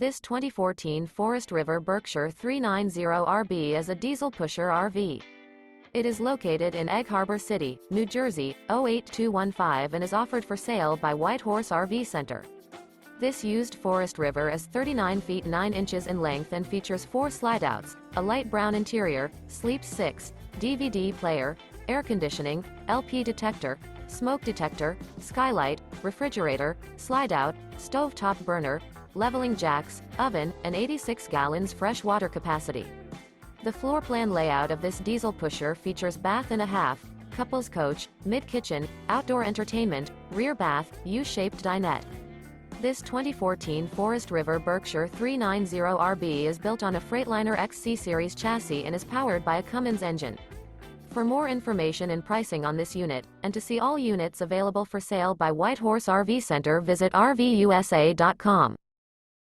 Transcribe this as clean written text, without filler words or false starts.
This 2014 Forest River Berkshire 390RB is a diesel pusher RV. It is located in Egg Harbor City, New Jersey, 08215 and is offered for sale by White Horse RV Center. This used Forest River is 39 feet 9 inches in length and features 4 slideouts, a light brown interior, sleeps 6, DVD player, air conditioning, LP detector, smoke detector, skylight, refrigerator, slideout, stovetop burner, leveling jacks, oven, and 86 gallons fresh water capacity. The floor plan layout of this diesel pusher features bath and a half, couples coach, mid-kitchen, outdoor entertainment, rear bath, U-shaped dinette. This 2014 Forest River Berkshire 390RB is built on a Freightliner XC-Series chassis and is powered by a Cummins engine. For more information and pricing on this unit, and to see all units available for sale by White Horse RV Center, visit RVUSA.com.